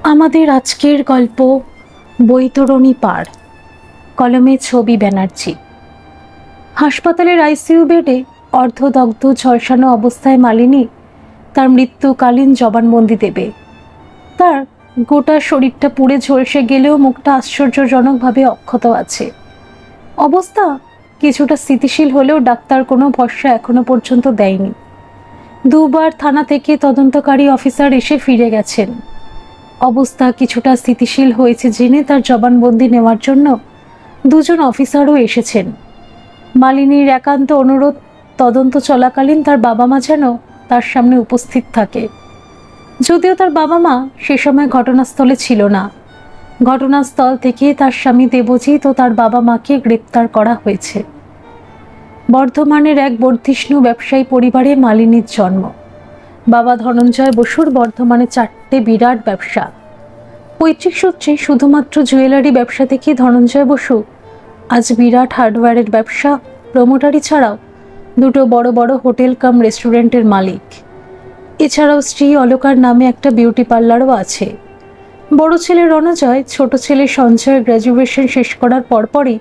আমাদের আজকের গল্প বৈতরণী পার, কলমে ছবি ব্যানার্জি। হাসপাতালের আইসিইউ বেডে অর্ধদগ্ধ ঝলসানো অবস্থায় মালিনী তার মৃত্যুকালীন জবানবন্দি দেবে। তার গোটা শরীরটা পুড়ে ঝলসে গেলেও মুখটা আশ্চর্যজনকভাবে অক্ষত আছে। অবস্থা কিছুটা স্থিতিশীল হলেও ডাক্তার কোনো ভরসা এখনো পর্যন্ত দেয়নি। দুবার থানা থেকে তদন্তকারী অফিসার এসে ফিরে গেছেন। অবস্থা কিছুটা স্থিতিশীল হয়েছে জেনে তার জবানবন্দি নেওয়ার জন্য দুজন অফিসারও এসেছেন। মালিনীর একান্ত অনুরোধ, তদন্ত চলাকালীন তার বাবা মা যেন তার সামনে উপস্থিত থাকে। যদিও তার বাবা মা সে সময় ঘটনাস্থলে ছিল না। ঘটনাস্থল থেকে তার স্বামী দেবজিৎ ও তার বাবা মাকে গ্রেপ্তার করা হয়েছে। বর্ধমানের এক বর্ধিষ্ণু ব্যবসায়ী পরিবারে মালিনীর জন্ম। বাবা ধনঞ্জয় বসুর বর্ধমানে 4টে বিরাট ব্যবসা। পৈতৃক সূত্রে শুধুমাত্র জুয়েলারি ব্যবসা থেকে ধনঞ্জয় বসু আজ বিরাট হার্ডওয়্যারের ব্যবসা, প্রমোটারি ছাড়াও 2টো বড় বড় হোটেল কাম রেস্টুরেন্টের মালিক। এছাড়াও স্ত্রী অলকার নামে একটা বিউটি পার্লারও আছে। বড় ছেলে রণজয় ছোট ছেলে সঞ্জয় গ্র্যাজুয়েশন শেষ করার পরপরই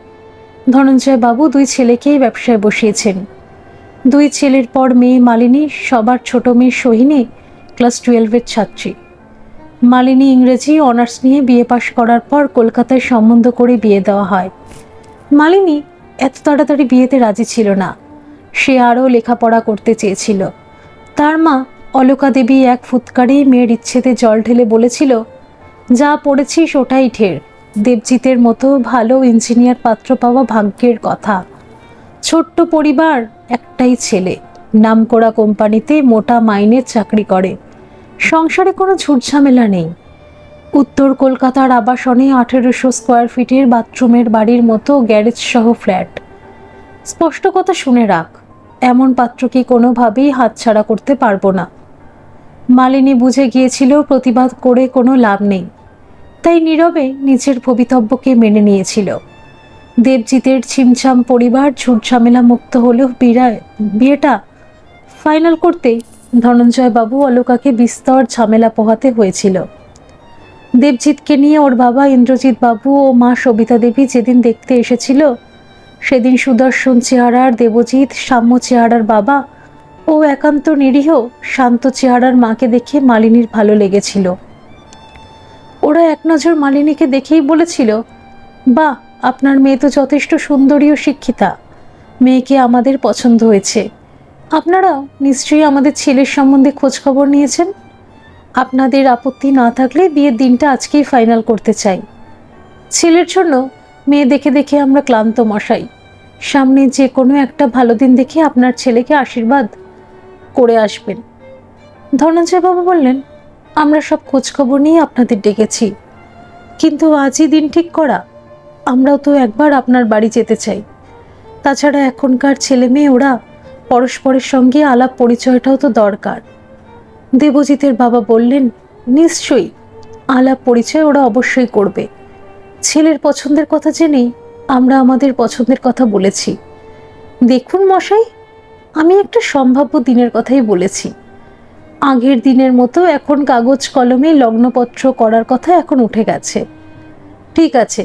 ধনঞ্জয় বাবু 2 ছেলেকেই ব্যবসায় বসিয়েছেন। 2 ছেলের পর মেয়ে মালিনী, সবার ছোট মেয়ে সোহিনী ক্লাস 12-এর ছাত্রী। মালিনী ইংরেজি অনার্স নিয়ে বিএ পাশ করার পর কলকাতায় সম্বন্ধ করে বিয়ে দেওয়া হয়। মালিনী এত তাড়াতাড়ি বিয়েতে রাজি ছিল না। সে আরও লেখাপড়া করতে চেয়েছিল। তার মা অলকা দেবী এক ফুৎকারেই মেয়ের ইচ্ছেতে জল ঢেলে বলেছিল, যা পড়েছিস ওটাই ঢের। দেবজিতের মতো ভালো ইঞ্জিনিয়ার পাত্র পাওয়া ভাগ্যের কথা। ছোট্ট পরিবার, একটাই ছেলে, নামকরা কোম্পানিতে মোটা মাইনের চাকরি করে। সংসারে কোনো ঝুটঝামেলা নেই। উত্তর কলকাতার আবাসনে 1800 স্কোয়ার ফিটের বাথরুমের বাড়ির মতো গ্যারেজ সহ ফ্ল্যাট। স্পষ্ট কথা শুনে রাখ, এমন পাত্রকে কোনোভাবেই হাতছাড়া করতে পারবো না। মালিনী বুঝে গিয়েছিল প্রতিবাদ করে কোনো লাভ নেই, তাই নীরবে নিজের ভবিতব্যকে মেনে নিয়েছিল। দেবজিতের ছিমছাম পরিবার ঝুটঝামেলা মুক্ত হলেও বিয়েটা ফাইনাল করতেই ধনঞ্জয় বাবু অলকাকে বিস্তর ঝামেলা পোহাতে হয়েছিল। দেবজিৎকে নিয়ে ওর বাবা ইন্দ্রজিৎ বাবু ও মা সবিতা দেবী যেদিন দেখতে এসেছিল, সেদিন সুদর্শন চেহারার দেবজিৎ, সাম্য চেহারার বাবা ও একান্ত নিরীহ শান্ত চেহারার মাকে দেখে মালিনীর ভালো লেগেছিল। ওরা এক নজর মালিনীকে দেখেই বলেছিল, বাহ, আপনার মেয়ে তো যথেষ্ট সুন্দরী ও শিক্ষিতা। মেয়েকে আমাদের পছন্দ হয়েছে। আপনারাও নিশ্চয়ই আমাদের ছেলের সম্বন্ধে খোঁজখবর নিয়েছেন। আপনাদের আপত্তি না থাকলে বিয়ের দিনটা আজকেই ফাইনাল করতে চাই। ছেলের জন্য মেয়ে দেখে দেখে আমরা ক্লান্ত মশাই। সামনে যে কোনো একটা ভালো দিন দেখে আপনার ছেলেকে আশীর্বাদ করে আসবেন। ধনঞ্জয় বাবু বললেন, আমরা সব খোঁজখবর নিয়ে আপনাদের ডেকেছি, কিন্তু আজই দিন ঠিক করা। আমরাও তো একবার আপনার বাড়ি যেতে চাই। তাছাড়া এখনকার ছেলে মেয়ে, ওরা পরস্পরের সঙ্গে আলাপ পরিচয়টাও তো দরকার। দেবজিতের বাবা বললেন, নিশ্চয়ই, আলাপ পরিচয় ওরা অবশ্যই করবে। ছেলের পছন্দের কথা জেনেই আমরা আমাদের পছন্দের কথা বলেছি। দেখুন মশাই, আমি একটা সম্ভাব্য দিনের কথাই বলেছি। আগের দিনের মতো এখন কাগজ কলমে লগ্নপত্র করার কথা এখন উঠে গেছে। ঠিক আছে,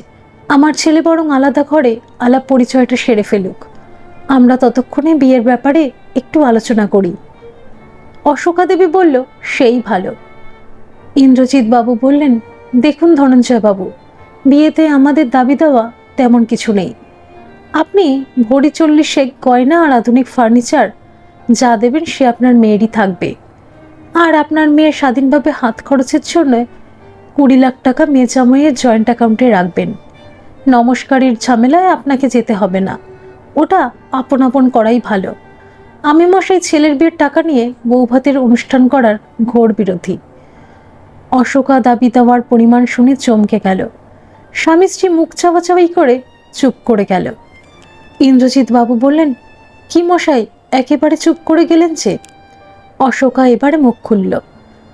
আমার ছেলে বরং আলাদা ঘরে আলাপ পরিচয়টা সেরে ফেলুক। আমরা ততক্ষণে বিয়ের ব্যাপারে একটু আলোচনা করি। অশোকা দেবী বলল, সেই ভালো। ইন্দ্রজিৎ বাবু বললেন, দেখুন ধনঞ্জয় বাবু, বিয়েতে আমাদের দাবি দেওয়া তেমন কিছু নেই। আপনি ভরি 40 গয়না আর আধুনিক ফার্নিচার যা দেবেন সে আপনার মেয়েরই থাকবে। আর আপনার মেয়ের স্বাধীনভাবে হাত খরচের জন্য 20 লাখ টাকা মেয়ে জামাইয়ের জয়েন্ট অ্যাকাউন্টে রাখবেন। নমস্কারের ঝামেলায় আপনাকে যেতে হবে না, ওটা আপন আপন করাই ভালো। আমি মশাই ছেলের বিয়ের টাকা নিয়ে বৌভাতের অনুষ্ঠান করার ঘোর বিরোধী। অশোকা দাবি দেওয়ার পরিমাণ শুনে চমকে গেল। স্বামী স্ত্রী মুখ চাওয়াচাওয়ি করে চুপ করে গেল। ইন্দ্রজিৎ বাবু বললেন, কি মশাই, একেবারে চুপ করে গেলেন যে? অশোকা এবারে মুখ খুলল,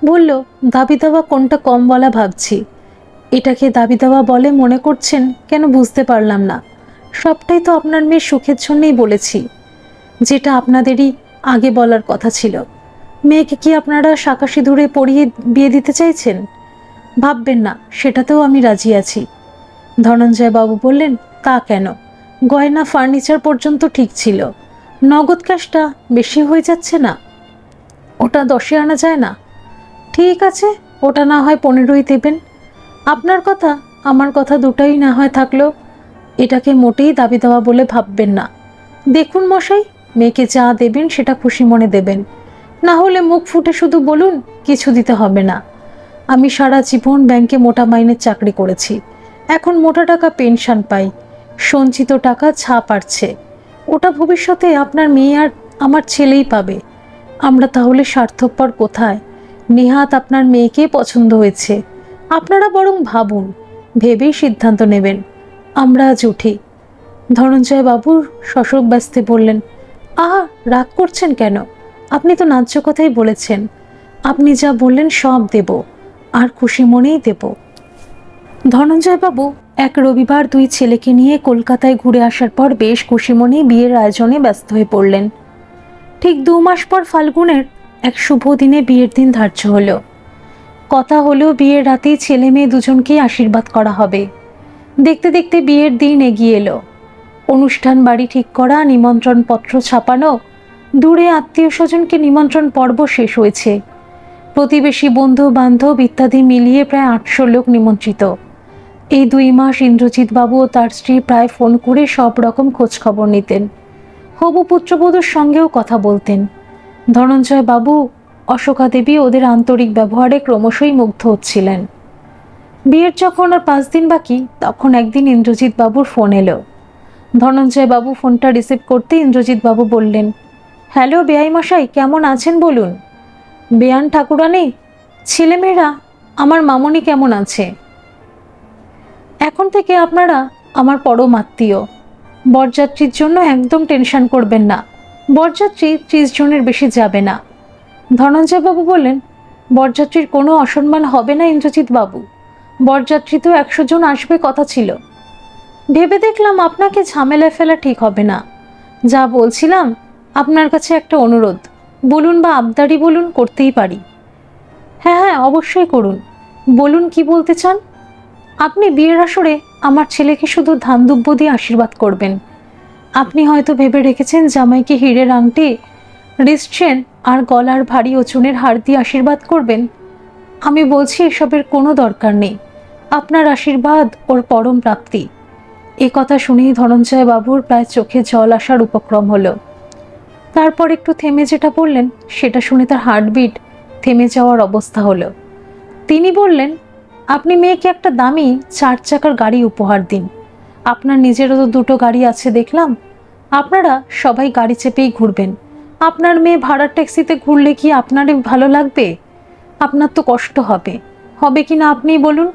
বলল, দাবি দেওয়া কোনটা কম বলা ভাবছি। এটাকে দাবি দেওয়া বলে মনে করছেন কেন বুঝতে পারলাম না। সবটাই তো আপনার মেয়ের সুখের জন্যই বলেছি, যেটা আপনাদেরই আগে বলার কথা ছিল। মেয়েকে কি আপনারা শাঁকা সিঁদুরে পরিয়ে বিয়ে দিতে চাইছেন? ভাববেন না, সেটাতেও আমি রাজি আছি। ধনঞ্জয় বাবু বললেন, তা কেন? গয়না ফার্নিচার পর্যন্ত ঠিক ছিল, নগদ ক্যাশটা বেশি হয়ে যাচ্ছে না? ওটা 10-এ আনা যায় না? ঠিক আছে, ওটা না হয় 15-ই দেবেন। আপনার কথা আমার কথা দুটাই না হয় থাকলো। এটাকে মোটেই দাবি দেওয়া বলে ভাববেন না। দেখুন মশাই, মেয়েকে যা দেবেন সেটা খুশি মনে দেবেন, না হলে মুখ ফুটে শুধু বলুন কিছু দিতে হবে না। আমি সারা জীবন ব্যাংকে মোটা মাইনের চাকরি করেছি, এখন মোটা টাকা পেনশন পাই, সঞ্চিত টাকা ছাপ আসছে, ওটা ভবিষ্যতে আপনার মেয়ে আর আমার ছেলেই পাবে। আমরা তাহলে স্বার্থপর কোথায়? নেহাত আপনার মেয়েকে পছন্দ হয়েছে, আপনারা বরং ভাবুন, ভেবেই সিদ্ধান্ত নেবেন। আমরা আজ উঠি। ধনঞ্জয় বাবু শশব্যস্তে ব্যস্তে বললেন, আহা, রাগ করছেন কেন? আপনি তো ন্যায্য কথাই বলেছেন। আপনি যা বললেন সব দেব, আর খুশি মনেই দেব। ধনঞ্জয় বাবু এক রবিবার 2 ছেলেকে নিয়ে কলকাতায় ঘুরে আসার পর বেশ খুশি মনেই বিয়ের আয়োজনে ব্যস্ত হয়ে পড়লেন। ঠিক 2 মাস পর ফাল্গুনের এক শুভ দিনে বিয়ের দিন ধার্য হলো। কথা হলো বিয়ের রাতেই ছেলে মেয়ে দুজনকেই আশীর্বাদ করা হবে। দেখতে দেখতে বিয়ের দিন এগিয়ে এলো। অনুষ্ঠান বাড়ি ঠিক করা, নিমন্ত্রণ পত্র ছাপানো, দূরে আত্মীয় স্বজনকে নিমন্ত্রণ পর্ব শেষ হয়েছে। প্রতিবেশী বন্ধু বান্ধব ইত্যাদি মিলিয়ে প্রায় 800 লোক নিমন্ত্রিত। এই 2 মাস ইন্দ্রজিৎ বাবু ও তার স্ত্রী প্রায় ফোন করে সব রকম খোঁজ খবর নিতেন, হবু পুত্রবধূর সঙ্গেও কথা বলতেন। ধনঞ্জয় বাবু, অশোকা দেবী ওদের আন্তরিক ব্যবহারে ক্রমশই মুগ্ধ হচ্ছিলেন। বিয়ের যখন আর 5 দিন বাকি, তখন একদিন ইন্দ্রজিৎ বাবুর ফোন এলো। ধনঞ্জয় বাবু ফোনটা রিসিভ করতে ইন্দ্রজিৎ বাবু বললেন, হ্যালো বেয়াই মশাই, কেমন আছেন বলুন। বেয়ান ঠাকুরানী, ছেলেমেয়েরা, আমার মামনি কেমন আছে? এখন থেকে আপনারা আমার পরম আত্মীয়। বরযাত্রীর জন্য একদম টেনশন করবেন না, বরযাত্রী 30 জনের বেশি যাবে না। ধনঞ্জয় বাবু বললেন, বরযাত্রীর কোনো অসম্মান হবে না ইন্দ্রজিৎ বাবু, বরযাত্রী তো 100 জন আসবে কথা ছিল। ভেবে দেখলাম আপনাকে ঝামেলায় ফেলা ঠিক হবে না। যা বলছিলাম, আপনার কাছে একটা অনুরোধ বলুন বা আবদারি বলুন, করতেই পারি। হ্যাঁ হ্যাঁ, অবশ্যই করুন, বলুন কি বলতে চান। আপনি বিয়ের আসরে আমার ছেলেকে শুধু ধান দুব্য দিয়ে আশীর্বাদ করবেন। আপনি হয়তো ভেবে রেখেছেন জামাইকে হীরের আংটি, রিস্টচেন আর গলার ভারী ওজনের হার দিয়ে আশীর্বাদ করবেন। আমি বলছি এসবের কোনো দরকার নেই, আপনার আশীর্বাদ ওর পরম প্রাপ্তি। এ কথা শুনেই ধনঞ্জয় বাবুর প্রায় চোখে জল আসার উপক্রম হলো। তারপর একটু থেমে যেটা বললেন সেটা শুনে তার হার্টবিট থেমে যাওয়ার অবস্থা হলো। তিনি বললেন, আপনি মেয়েকে একটা দামি 4 চাকার গাড়ি উপহার দিন। আপনার নিজেরও তো 2টো গাড়ি আছে দেখলাম, আপনারা সবাই গাড়ি চেপেই ঘুরবেন। আপনার মেয়ে ভাড়ার ট্যাক্সিতে ঘুরলে কি আপনারই ভালো লাগবে? আপনার তো কষ্ট হবে, হবে কি না আপনিই বলুন।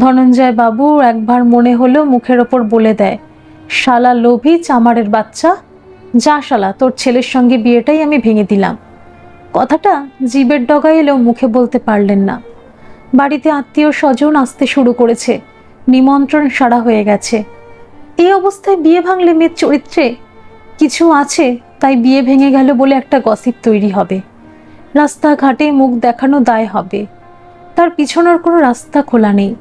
ধনঞ্জয় বাবু একবার মনে হলো মুখের ওপর বলে দেয়, শালা লোভী চামারের বাচ্চা, যা শালা, তোর ছেলের সঙ্গে বিয়েটাই আমি ভেঙে দিলাম। কথাটা জিভের ডগায় এলেও মুখে বলতে পারলেন না। বাড়িতে আত্মীয় স্বজন আসতে শুরু করেছে, নিমন্ত্রণ সারা হয়ে গেছে। এই অবস্থায় বিয়ে ভাঙলে মেয়ের চরিত্রে কিছু আছে, তাই বিয়ে ভেঙে গেল বলে একটা গসিপ তৈরি হবে, রাস্তাঘাটে মুখ দেখানো দায় হবে। তার পিছনের কোনো রাস্তা খোলা নেই।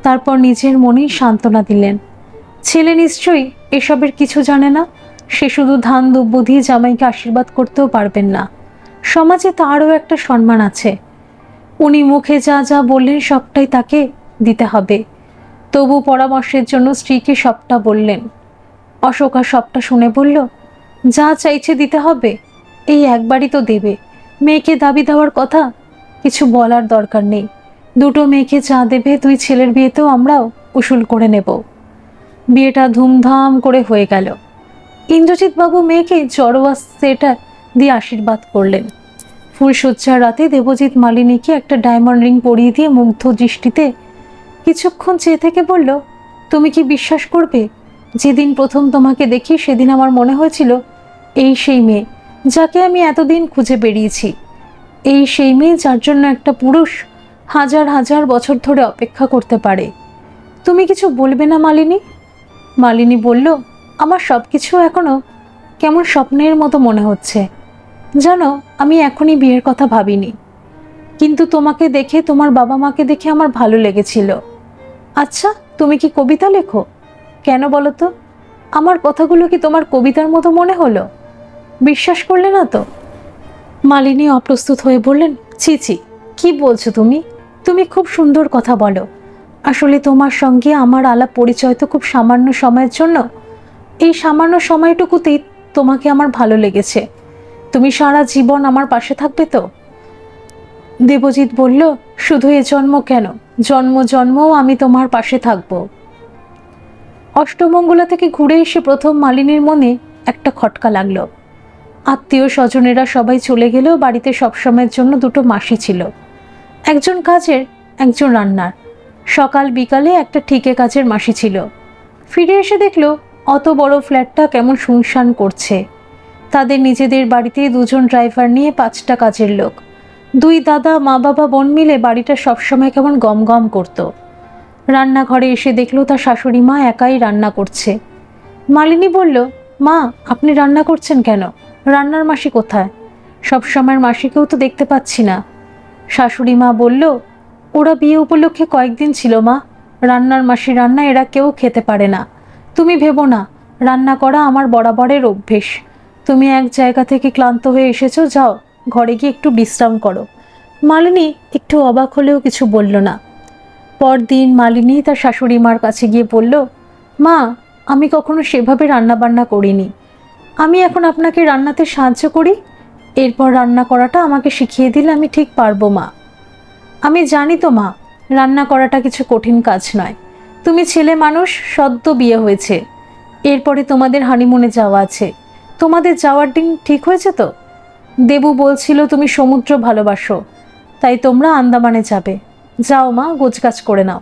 তারপর নিজের মনেই সান্ত্বনা দিলেন, ছেলে নিশ্চয়ই এসবের কিছু জানে না, সে শুধু ধান দুব্য দিয়ে জামাইকে আশীর্বাদ করতেও পারবেন না। সমাজে তারও একটা সম্মান আছে। উনি মুখে যা যা বললেন সবটাই তাকে দিতে হবে। তবু পরামর্শের জন্য স্ত্রীকে সবটা বললেন। অশোকা সবটা শুনে বলল, যা চাইছে দিতে হবে, এই একবারই তো দেবে। মেয়েকে দাবি দেওয়ার কথা কিছু বলার দরকার নেই। 2টো মেয়েকে যা দেবে 2 ছেলের বিয়েতেও আমরাও উসুল করে নেব। বিয়েটা ধুমধাম করে হয়ে গেল। ইন্দ্রজিৎ বাবু মেয়েকে জড়োয়া সেটা দিয়ে আশীর্বাদ করলেন। ফুলশয্যার রাতে দেবজিৎ মালিনীকে একটা ডায়মন্ড রিং পরিয়ে দিয়ে মুগ্ধ দৃষ্টিতে কিছুক্ষণ চেয়ে থেকে বলল, তুমি কি বিশ্বাস করবে, যেদিন প্রথম তোমাকে দেখি সেদিন আমার মনে হয়েছিল এই সেই মেয়ে যাকে আমি এতদিন খুঁজে বেরিয়েছি, এই সেই মেয়ে যার জন্য একটা পুরুষ হাজার হাজার বছর ধরে অপেক্ষা করতে পারে। তুমি কিছু বলবে না মালিনী? মালিনী বলল, আমার সব কিছু এখনো কেমন স্বপ্নের মতো মনে হচ্ছে। জানো, আমি এখনই বিয়ের কথা ভাবিনি। কিন্তু তোমাকে দেখে, তোমার বাবা মাকে দেখে আমার ভালো লেগেছিল। আচ্ছা, তুমি কি কবিতা লেখো? কেন বলো তো? আমার কথাগুলো কি তোমার কবিতার মতো মনে হলো? বিশ্বাস করলে না তো? মালিনী অপ্রস্তুত হয়ে বললেন, ছি ছি, কি বলছো তুমি? তুমি খুব সুন্দর কথা বলো। আসলে তোমার সঙ্গে আমার আলাপ পরিচয় তো খুব সামান্য সময়ের জন্য। এই সামান্য সময়টুকুতেই তোমাকে আমার ভালো লেগেছে। তুমি সারা জীবন আমার পাশে থাকবে তো? দেবজিৎ বলল, শুধু এ জন্ম কেন, জন্ম জন্মও আমি তোমার পাশে থাকব। অষ্টমঙ্গলা থেকে ঘুরে এসে প্রথম মালিনীর মনে একটা খটকা লাগলো। আত্মীয় স্বজনেরা সবাই চলে গেলেও বাড়িতে সবসময়ের জন্য দুটো মাসি ছিল, একজন কাজের, একজন রান্নার। সকাল বিকালে একটা ঠিকে কাজের মাসি ছিল। ফিরে এসে দেখলো অত বড় ফ্ল্যাটটা কেমন শুনশান করছে। তাদের নিজেদের বাড়িতে দুজন ড্রাইভার নিয়ে 5টা কাজের লোক, 2 দাদা, মা বাবা, বোন মিলে বাড়িটা সবসময় কেমন গম গম করত। রান্নাঘরে এসে দেখলো তার শাশুড়ি মা একাই রান্না করছে। মালিনী বলল, মা, আপনি রান্না করছেন কেন? রান্নার মাসি কোথায়? সবসময়ের মাসিকেও তো দেখতে পাচ্ছি না। শাশুড়ি মা বলল, ওরা বিয়ে উপলক্ষে কয়েকদিন ছিল মা। রান্নার মাসি রান্না এরা কেউ খেতে পারে না। তুমি ভেবো না, রান্না করা আমার বরাবরের অভ্যেস। তুমি এক জায়গা থেকে ক্লান্ত হয়ে এসেছো, যাও ঘরে গিয়ে একটু বিশ্রাম করো। মালিনী একটু অবাক হলেও কিছু বলল না। পরদিন মালিনী তার শাশুড়ি মার কাছে গিয়ে বলল, মা, আমি কখনো সেভাবে রান্না বান্না করিনি। আমি এখন আপনাকে রান্নাতে সাহায্য করি, এরপর রান্না করাটা আমাকে শিখিয়ে দিলে আমি ঠিক পারবো মা। আমি জানি তো মা, রান্না করাটা কিছু কঠিন কাজ নয়। তুমি ছেলে মানুষ, সদ্য বিয়ে হয়েছে, এরপরে তোমাদের হানিমুনে যাওয়া আছে। তোমাদের যাওয়ার দিন ঠিক হয়েছে তো? দেবু বলছিল তুমি সমুদ্র ভালোবাসো, তাই তোমরা আন্দামানে যাবে। যাও মা, গোছগাছ করে নাও।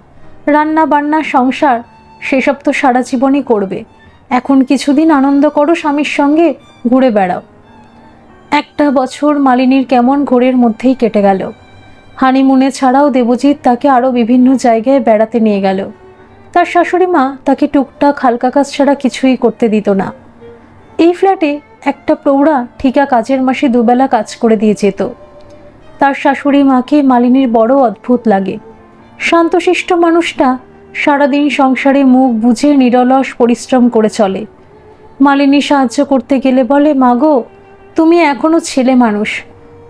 রান্না বান্না, সংসার, সেসব তো সারা জীবনই করবে। এখন কিছুদিন আনন্দ করো, স্বামীর সঙ্গে ঘুরে বেড়াও। 1টা বছর মালিনীর কেমন ঘোরের মধ্যেই কেটে গেল। হানিমুনে ছাড়াও দেবজিৎ তাকে আরও বিভিন্ন জায়গায় বেড়াতে নিয়ে গেল। তার শাশুড়ি মা তাকে টুকটাক হালকা কাজ ছাড়া কিছুই করতে দিত না। এই ফ্ল্যাটে একটা প্রৌঢ়া ঠিকা কাজের মাসে দুবেলা কাজ করে দিয়ে যেত। তার শাশুড়ি মাকে মালিনীর বড় অদ্ভুত লাগে। শান্তশিষ্ট মানুষটা সারাদিন সংসারে মুখ বুজে নিরলস পরিশ্রম করে চলে। মালিনী সাহায্য করতে গেলে বলে, মাগো, তুমি এখনো ছেলে মানুষ,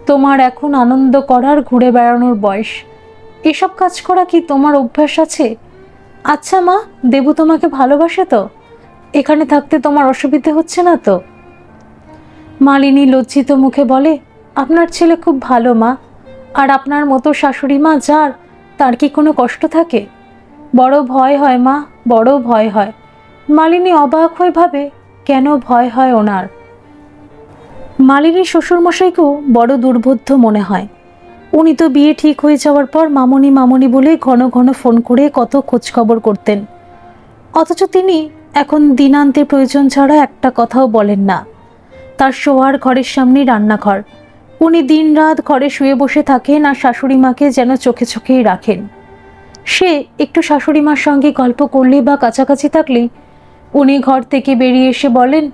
তোমার এখন আনন্দ করার, ঘুরে বেড়ানোর বয়স। এসব কাজ করা কি তোমার অভ্যাস আছে? আচ্ছা মা, দেবু তোমাকে ভালোবাসে তো? এখানে থাকতে তোমার অসুবিধে হচ্ছে না তো? মালিনী লজ্জিত মুখে বলে, আপনার ছেলে খুব ভালো মা। আর আপনার মতো শাশুড়ি মা যার, তার কি কোনো কষ্ট থাকে? বড় ভয় হয় মা, বড় ভয় হয়। মালিনী অবাক হয়ে ভাবে, কেন ভয় হয় ওনার? মালিনীর শ্বশুরমশাইকেও বড় দুর্বোধ্য মনে হয়। উনি তো বিয়ে ঠিক হয়ে যাওয়ার পর মামুনি মামুনি বলে ঘন ঘন ফোন করে কত খোঁজখবর করতেন, অথচ তিনি এখন দিনান্তের প্রয়োজন ছাড়া একটা কথাও বলেন না। তার শোয়ার ঘরের সামনেই রান্নাঘর। উনি দিনরাত ঘরে শুয়ে বসে থাকেন আর শাশুড়ি মাকে যেন চোখে চোখেই রাখেন। সে একটু শাশুড়ি মার সঙ্গে গল্প করলে বা কাছাকাছি থাকলে উনি ঘর থেকে বেরিয়ে এসে বলেন,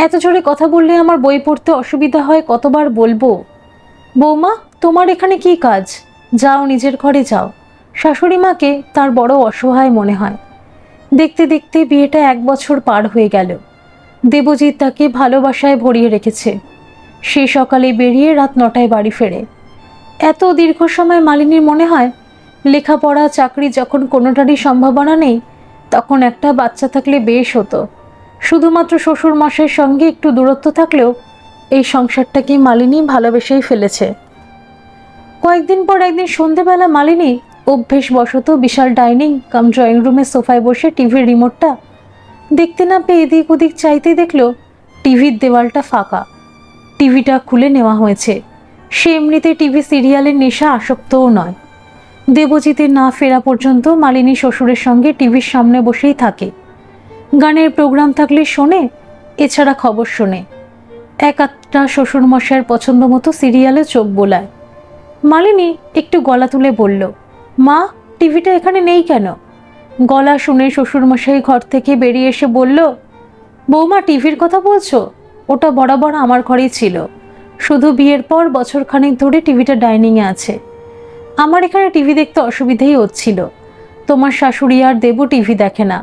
এত জোরে কথা বললে আমার বই পড়তে অসুবিধা হয়, কতবার বলবো? বৌমা, তোমার এখানে কি কাজ? যাও, নিজের ঘরে যাও। শাশুড়ি মাকে তার বড় অসহায় মনে হয়। দেখতে দেখতে বিয়েটা 1 বছর পার হয়ে গেল। দেবজিৎ তাকে ভালোবাসায় ভরিয়ে রেখেছে। সে সকালে বেরিয়ে রাত 9টায় বাড়ি ফেরে। এত দীর্ঘ সময় মালিনীর মনে হয়, লেখাপড়া, চাকরি যখন কোনোটারই সম্ভাবনা নেই, তখন একটা বাচ্চা থাকলে বেশ হতো। শুধুমাত্র শ্বশুর মশাইয়ের সঙ্গে একটু দূরত্ব থাকলেও এই সংসারটাকে মালিনী ভালোবেসেই ফেলেছে। কয়েকদিন পর একদিন সন্ধেবেলা মালিনী অভ্যেসবশত বিশাল ডাইনিং কাম ড্রয়িং রুমের সোফায় বসে টিভির রিমোটটা দেখতে না পেয়ে এদিক ওদিক চাইতে দেখলো টিভির দেওয়ালটা ফাঁকা। টিভিটা খুলে নেওয়া হয়েছে। সে এমনিতে টিভি সিরিয়ালের নেশা আসক্তও নয়। দেবজিতের না ফেরা পর্যন্ত মালিনী শ্বশুরের সঙ্গে টিভির সামনে বসেই থাকে। গানের প্রোগ্রাম থাকলে শোনে, এছাড়া খবর শোনে। 1-8টা শ্বশুরমশাইয়ের পছন্দ মতো সিরিয়ালে চোখ বোলায়। মালিনী একটু গলা তুলে বলল, মা, টিভিটা এখানে নেই কেন? গলা শুনে শ্বশুরমশাই ঘর থেকে বেরিয়ে এসে বলল, বৌমা, টিভির কথা বলছো? ওটা বরাবর আমার ঘরেই ছিল, শুধু বিয়ের পর বছরখানেক ধরে টিভিটা ডাইনিংয়ে আছে। আমার এখানে টিভি দেখতে অসুবিধেই হচ্ছিল। তোমার শাশুড়ি আর দেবু টিভি দেখে না।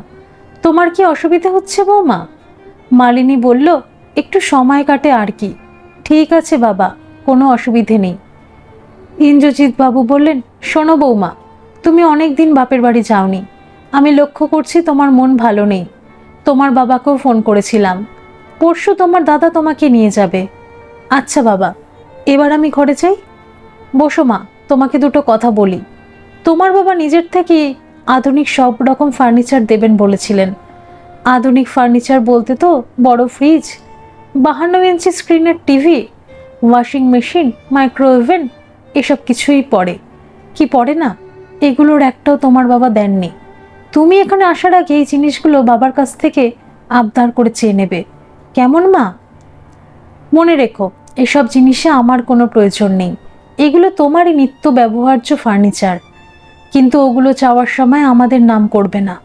তোমার কি অসুবিধা হচ্ছে বৌমা? মালিনী বলল, একটু সময় কাটে আর কি। ঠিক আছে বাবা, কোনো অসুবিধে নেই। ইন্দ্রজিৎ বাবু বললেন, শোনো বৌমা, তুমি অনেক দিন বাপের বাড়ি যাওনি। আমি লক্ষ্য করছি তোমার মন ভালো নেই। তোমার বাবাকেও ফোন করেছিলাম, পরশু তোমার দাদা তোমাকে নিয়ে যাবে। আচ্ছা বাবা, এবার আমি ঘরে যাই। বসো মা, তোমাকে দুটো কথা বলি। তোমার বাবা নিজের থেকে আধুনিক সব রকম ফার্নিচার দেবেন বলেছিলেন। আধুনিক ফার্নিচার বলতে তো বড় ফ্রিজ, 52 ইঞ্চি স্ক্রিনের টিভি, ওয়াশিং মেশিন, মাইক্রোওভেন, এসব কিছুই পড়ে। কি পড়ে না? এগুলোর একটাও তোমার বাবা দেননি। তুমি এখানে আসার আগে এই জিনিসগুলো বাবার কাছ থেকে আবদার করে চেয়ে নেবে, কেমন মা? মনে রেখো, এসব জিনিসে আমার কোনো প্রয়োজন নেই। এগুলো তোমারই নিত্য ব্যবহার্য ফার্নিচার, কিন্তু ওগুলো চাওয়ার সময় আমাদের নাম করবে না।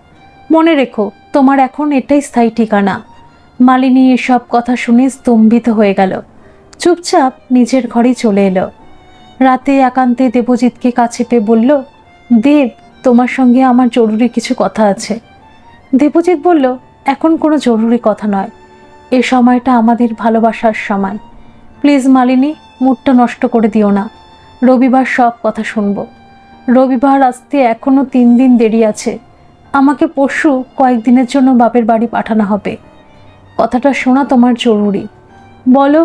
মনে রেখো, তোমার এখন এটাই স্থায়ী ঠিকানা। মালিনী এসব কথা শুনে স্তম্ভিত হয়ে গেল। চুপচাপ নিজের ঘরেই চলে এলো। রাতে একান্তে দেবজিৎকে কাছে পেয়ে বলল, দেব, তোমার সঙ্গে আমার জরুরি কিছু কথা আছে। দেবজিৎ বলল, এখন কোনো জরুরি কথা নয়, এ সময়টা আমাদের ভালোবাসার সময়। প্লিজ মালিনী, মুডটা নষ্ট করে দিও না। রবিবার সব কথা শুনবো। রবিবার আসতে এখনো 3 দিন দেরি আছে। আমাকে পরশু কয়েকদিনের জন্য বাপের বাড়ি পাঠানো হবে। কথাটা শোনা তোমার জরুরি। বলো।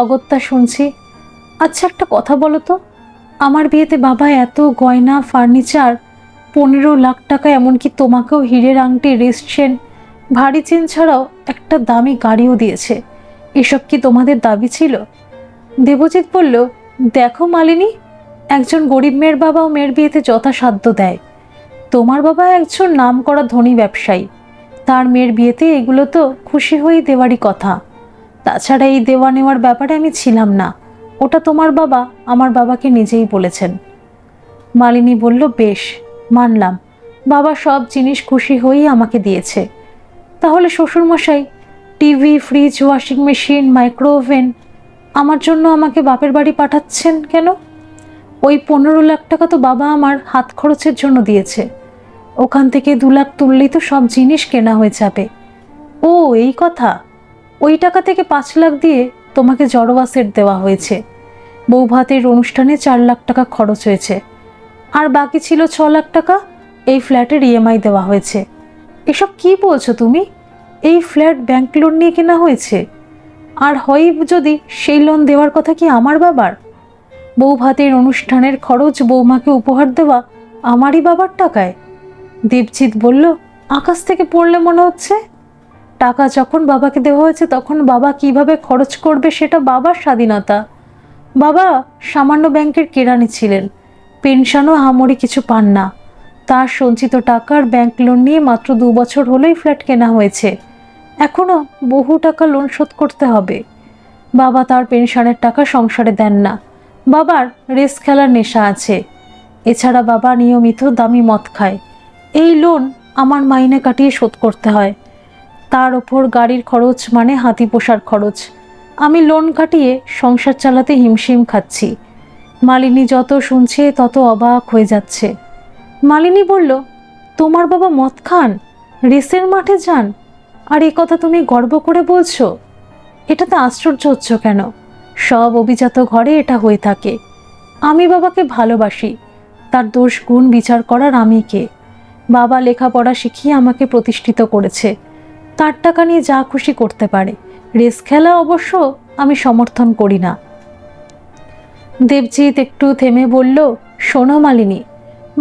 অগত্যা শুনছি। আচ্ছা, একটা কথা বলো তো, আমার বিয়েতে বাবা এত গয়না, ফার্নিচার, 15 লাখ টাকা, এমনকি তোমাকেও হীরের আংটি, রিস্ট চেন, ভারী চেন ছাড়াও একটা দামি গাড়িও দিয়েছে। এসব কি তোমাদের দাবি ছিল? দেবজিৎ বলল, দেখো মালিনী, একজন গরিব মেয়ের বাবাও মেয়ের বিয়েতে যথাসাধ্য দেয়। তোমার বাবা একজন নামকরা ধনী ব্যবসায়ী, তার মেয়ের বিয়েতে এগুলো তো খুশি হয়েই দেওয়ারই কথা। তাছাড়া এই দেওয়া নেওয়ার ব্যাপারে আমি ছিলাম না, ওটা তোমার বাবা আমার বাবাকে নিজেই বলেছেন। মালিনী বলল, বেশ, মানলাম, বাবা সব জিনিস খুশি হয়েই আমাকে দিয়েছে। তাহলে শ্বশুরমশাই TV, fridge, washing machine, microwave oven আমার জন্য আমাকে বাপের বাড়ি পাঠাচ্ছেন কেন? ওই 15 লাখ টাকা তো বাবা আমার হাত খরচের জন্য দিয়েছে। ওখান থেকে 2 লাখ তুললেই তো সব জিনিস কেনা হয়ে যাবে। ও এই কথা। ওই টাকা থেকে 5 লাখ দিয়ে তোমাকে জড়োয়া সেট দেওয়া হয়েছে। বৌভাতের অনুষ্ঠানে 4 লাখ টাকা খরচ হয়েছে, আর বাকি ছিল 6 লাখ টাকা এই ফ্ল্যাটের ইএমআই দেওয়া হয়েছে। এসব কি বলছো তুমি? এই ফ্ল্যাট ব্যাংক লোন নিয়ে কেনা হয়েছে, আর হয় যদি সেই লোন দেওয়ার কথা কি আমার বাবার? বৌভাতের অনুষ্ঠানের খরচ বৌমাকে উপহার দেওয়া আমারই বাবার টাকায়? দেবজিৎ বলল, আকাশ থেকে পড়লে মনে হচ্ছে। টাকা যখন বাবাকে দেওয়া হয়েছে তখন বাবা কিভাবে খরচ করবে সেটা বাবার স্বাধীনতা। বাবা সামান্য ব্যাংকের কেরানি ছিলেন, পেনশনও আহামরি কিছু পান না। তার সঞ্চিত টাকার ব্যাংক লোন নিয়ে মাত্র 2 বছর হলেই ফ্ল্যাট কেনা হয়েছে। এখনো বহু টাকা লোন শোধ করতে হবে। বাবা তার পেনশনের টাকা সংসারে দেন না। বাবার রেস খেলার নেশা আছে। এছাড়া বাবা নিয়মিত দামি মদ খায়। এই লোন আমার মাইনে কাটিয়ে শোধ করতে হয়। তার ওপর গাড়ির খরচ মানে হাতি পোষার খরচ। আমি লোন কাটিয়ে সংসার চালাতে হিমশিম খাচ্ছি। মালিনী যত শুনছে তত অবাক হয়ে যাচ্ছে। মালিনী বলল, তোমার বাবা মদ খান, রেসের মাঠে যান, আর এ কথা তুমি গর্ব করে বলছো? এটাতে আশ্চর্য হচ্ছ কেন? সব অভিজাত ঘরে এটা হয়ে থাকে। আমি বাবাকে ভালোবাসি, তার দোষ গুণ বিচার করার আমি কে? বাবা লেখাপড়া শিখিয়ে আমাকে প্রতিষ্ঠিত করেছে, তার টাকা নিয়ে যা খুশি করতে পারে। রেস খেলা অবশ্য আমি সমর্থন করি না। দেবজিৎ একটু থেমে বলল, শোনো মালিনী,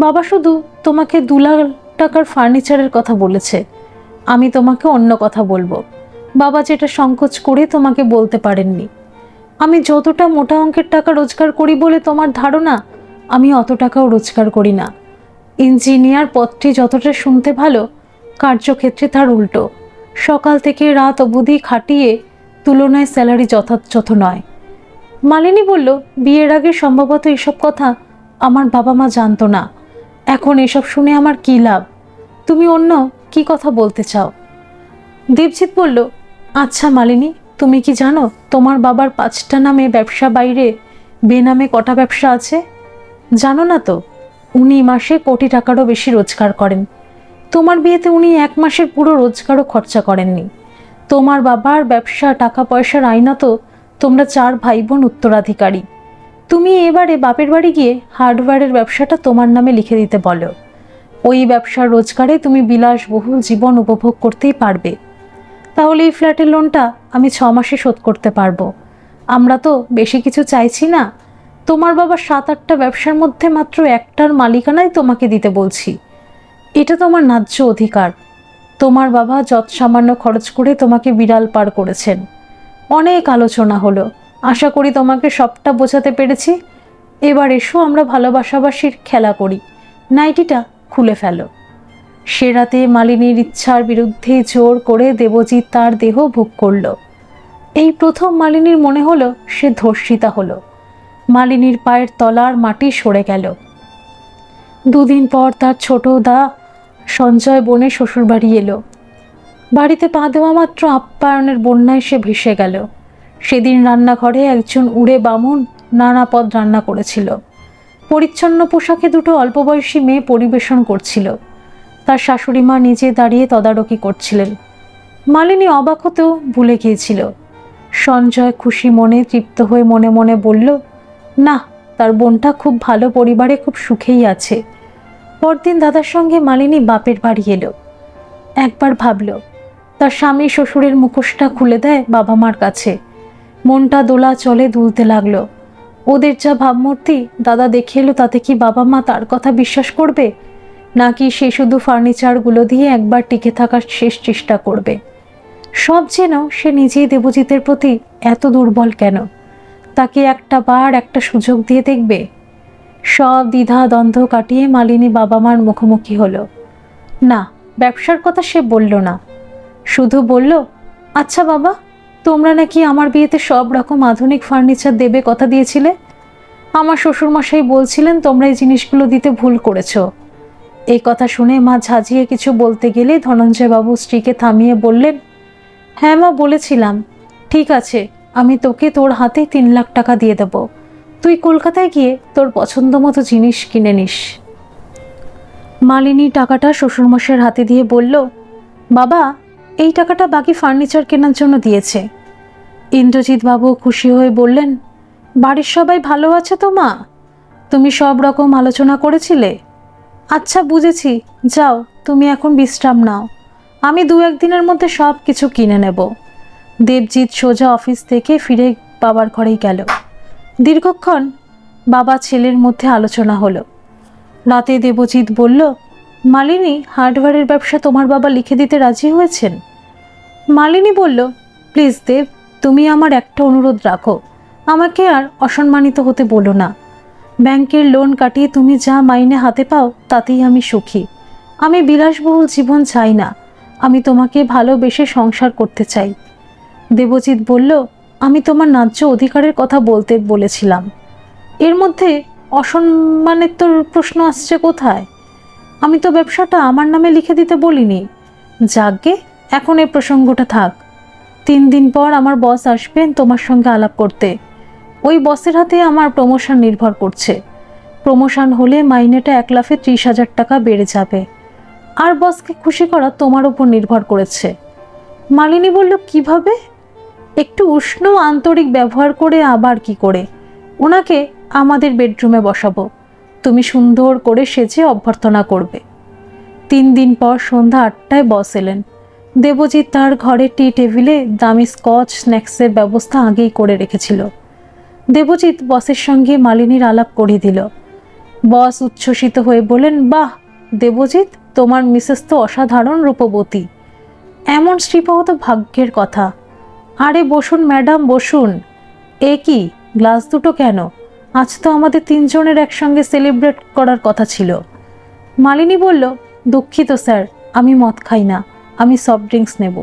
বাবা শুধু তোমাকে 2 লাখ টাকার ফার্নিচারের কথা বলেছে। আমি তোমাকে অন্য কথা বলবো। বাবা যেটা সংকোচ করে তোমাকে বলতে পারেননি। আমি যতটা মোটা অঙ্কের টাকা রোজগার করি বলে তোমার ধারণা, আমি অত টাকাও রোজগার করি না। ইঞ্জিনিয়ার পদটি যতটা শুনতে ভালো, কার্যক্ষেত্রে তার উল্টো। সকাল থেকে রাত অবধি খাটিয়ে তুলনায় স্যালারি যথাযথ নয়। মালিনী বলল, বিয়ের আগে সম্ভবত এসব কথা আমার বাবা মা জানতো না। এখন এসব শুনে আমার কী লাভ? তুমি অন্য কি কথা বলতে চাও? দেবজিৎ বলল, আচ্ছা মালিনী, তুমি কি জানো তোমার বাবার 5টা নামে ব্যবসা বাইরে বেনামে কটা ব্যবসা আছে? জানো না তো, উনি মাসে কোটি টাকারও বেশি রোজগার করেন। তোমার বিয়েতে উনি 1 মাসের পুরো রোজগারও খরচা করেননি। তোমার বাবার ব্যবসা, টাকা পয়সার আইনত তোমরা 4 ভাই বোন উত্তরাধিকারী। তুমি এবারে বাপের বাড়ি গিয়ে হার্ডওয়্যারের ব্যবসাটা তোমার নামে লিখে দিতে বলো। ওই ব্যবসার রোজগারে তুমি বিলাসবহুল জীবন উপভোগ করতেই পারবে। তাহলে এই ফ্ল্যাটের লোনটা আমি 6 মাসে শোধ করতে পারবো। আমরা তো বেশি কিছু চাইছি না। তোমার বাবা 7-8টা ব্যবসার মধ্যে মাত্র একটার মালিকানাই তোমাকে দিতে বলছি। এটা তোমার ন্যায্য অধিকার। তোমার বাবা যৎ সামান্য খরচ করে তোমাকে বিড়াল পার করেছেন। অনেক আলোচনা হলো, আশা করি তোমাকে সবটা বোঝাতে পেরেছি। এবার এসো আমরা ভালোবাসাবাসির খেলা করি। নাইটিটা খুলে ফেলো। সে রাতে মালিনীর ইচ্ছার বিরুদ্ধে জোর করে দেবজিৎ তার দেহ ভোগ করল। এই প্রথম মালিনীর মনে হলো সে ধর্ষিতা হলো। মালিনীর পায়ের তলার মাটি সরে গেল। 2 দিন পর তার ছোট দা সঞ্জয় বনে শ্বশুরবাড়ি এলো। বাড়িতে পা দেওয়া মাত্র আপ্যায়নের বন্যায় সে ভেসে গেল। সেদিন রান্নাঘরে একজন উড়ে বামুন নানা পদ রান্না করেছিল। পরিচ্ছন্ন পোশাকে 2টো অল্পবয়সী মেয়ে পরিবেশন করছিল। তার শাশুড়ি মা নিজে দাঁড়িয়ে তদারকি করছিলেন। মালিনী অবাক হতেও ভুলে গিয়েছিল। সঞ্জয় খুশি মনে তৃপ্ত হয়ে মনে মনে বলল, না, তার বোনটা খুব ভালো পরিবারে খুব সুখেই আছে। পরদিন দাদার সঙ্গে মালিনী বাপের বাড়ি এলো। একবার ভাবল তার স্বামী শ্বশুরের মুখোশটা খুলে দেয় বাবা মার কাছে। মনটা দোলা চলে দুলতে লাগলো। ওদের যা ভাবমূর্তি দাদা দেখে এলো, তাতে কি বাবা মা তার কথা বিশ্বাস করবে, নাকি সে শুধু ফার্নিচারগুলো দিয়ে একবার টিকে থাকার শেষ চেষ্টা করবে? সব যেন সে নিজেই দেবজিতের প্রতি এত দুর্বল কেন? তাকে একটা সুযোগ দিয়ে দেখবে। সব দ্বিধা দ্বন্দ্ব কাটিয়ে মালিনী বাবা মার মুখোমুখি হলো। না, ব্যবসার কথা সে বলল না, শুধু বলল, আচ্ছা বাবা, তোমরা নাকি আমার বিয়েতে সব রকম আধুনিক ফার্নিচার দেবে কথা দিয়েছিলে। আমার শ্বশুরমশাই বলছিলেন তোমরা এই জিনিসগুলো দিতে ভুল করেছো। এই কথা শুনে মা ঝাঁঝিয়ে কিছু বলতে গেলে ধনঞ্জয়বাবু স্ত্রীকে থামিয়ে বললেন, হ্যাঁ মা, বলেছিলাম। ঠিক আছে, আমি তোকে তোর হাতে 3 লাখ টাকা দিয়ে দেব। তুই কলকাতায় গিয়ে তোর পছন্দ মতো জিনিস কিনে নিস। মালিনী টাকাটা শ্বশুরমশাইয়ের হাতে দিয়ে বলল, বাবা, এই টাকাটা বাকি ফার্নিচার কেনার জন্য দিয়েছে। ইন্দ্রজিৎ বাবু খুশি হয়ে বললেন, বাড়ির সবাই ভালো আছে তো মা? তুমি সব রকম আলোচনা করেছিলে? আচ্ছা, বুঝেছি, যাও তুমি এখন বিশ্রাম নাও। আমি 2-1 দিনের মধ্যে সব কিছু কিনে নেব। দেবজিৎ সোজা অফিস থেকে ফিরে বাবার ঘরেই গেল। দীর্ঘক্ষণ বাবা ছেলের মধ্যে আলোচনা হলো। রাতে দেবজিৎ বলল, মালিনী, হার্ডওয়্যারের ব্যবসা তোমার বাবা লিখে দিতে রাজি হয়েছেন? মালিনী বলল, প্লিজ দেব, তুমি আমার একটা অনুরোধ রাখো, আমাকে আর অসম্মানিত হতে বলো না। ব্যাংকের লোন কাটিয়ে তুমি যা মাইনে হাতে পাও তাতেই আমি সুখী। আমি বিলাসবহুল জীবন চাই না, আমি তোমাকে ভালোবেসে সংসার করতে চাই। দেবজিৎ বলল, আমি তোমার ন্যায্য অধিকারের কথা বলতে বলেছিলাম। এর মধ্যে অসম্মানের তোর প্রশ্ন আসছে কোথায়? আমি তো ব্যবসাটা আমার নামে লিখে দিতে বলিনি। যাকগে, এখন এই প্রসঙ্গটা থাক। 3 দিন পর আমার বস আসবেন তোমার সঙ্গে আলাপ করতে। ওই বসের হাতে আমার প্রমোশন নির্ভর করছে। প্রমোশন হলে মাইনেটা 1 লাফে 30,000 টাকা বেড়ে যাবে। আর বসকে খুশি করা তোমার উপর নির্ভর করেছে। মালিনী বলল, কিভাবে? একটু উষ্ণ আন্তরিক ব্যবহার করে। আবার কি করে? ওনাকে আমাদের বেডরুমে বসাবো, তুমি সুন্দর করে সেজে অভ্যর্থনা করবে। 3 দিন পর সন্ধ্যা 8টায় বস এলেন। দেবজিৎ তার ঘরে টি টেবিলে দামি স্কচ স্ন্যাক্সের ব্যবস্থা আগেই করে রেখেছিল। দেবজিৎ বসের সঙ্গে মালিনীর আলাপ করিয়ে দিল। বস উচ্ছ্বসিত হয়ে বললেন, বাহ দেবজিৎ, তোমার মিসেস তো অসাধারণ রূপবতী। এমন স্ত্রী পাওয়া তো ভাগ্যের কথা। আরে বসুন ম্যাডাম, বসুন। এ কি, গ্লাস দুটো কেন? আজ তো আমাদের 3 জনের একসঙ্গে সেলিব্রেট করার কথা ছিল। মালিনী বলল, দুঃখিত স্যার, আমি মদ খাই না, আমি সফট ড্রিঙ্কস নেব।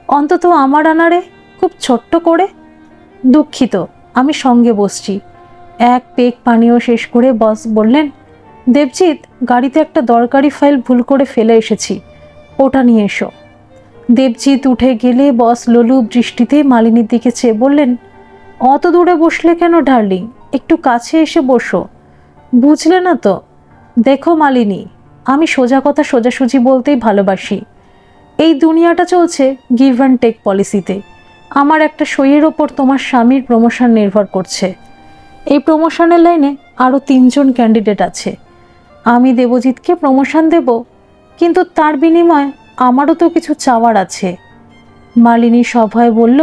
অন্তত আমার আনারে খুব ছোট্ট করে। দুঃখিত, আমি সঙ্গে বসছি। 1 পেগ পানীয় শেষ করে বস বললেন, দেবজিৎ, গাড়িতে একটা দরকারি ফাইল ভুল করে ফেলে এসেছি, ওটা নিয়ে এসো। দেবজিৎ উঠে গেলে বস লোলুপ দৃষ্টিতে মালিনীর দিকে চেয়ে বললেন, অত দূরে বসলে কেন ডার্লিং? একটু কাছে এসে বসো। বুঝলে না তো? দেখো মালিনী, আমি সোজা কথা সোজাসুজি বলতেই ভালোবাসি। এই দুনিয়াটা চলছে গিভ অ্যান্ড টেক পলিসিতে। আমার একটা সইয়ের ওপর তোমার স্বামীর প্রমোশন নির্ভর করছে। এই প্রমোশনের লাইনে আরও 3জন ক্যান্ডিডেট আছে। আমি দেবজিৎকে প্রমোশন দেব, কিন্তু তার বিনিময়ে আমারও তো কিছু চাওয়ার আছে। মালিনী সভয়ে বলল,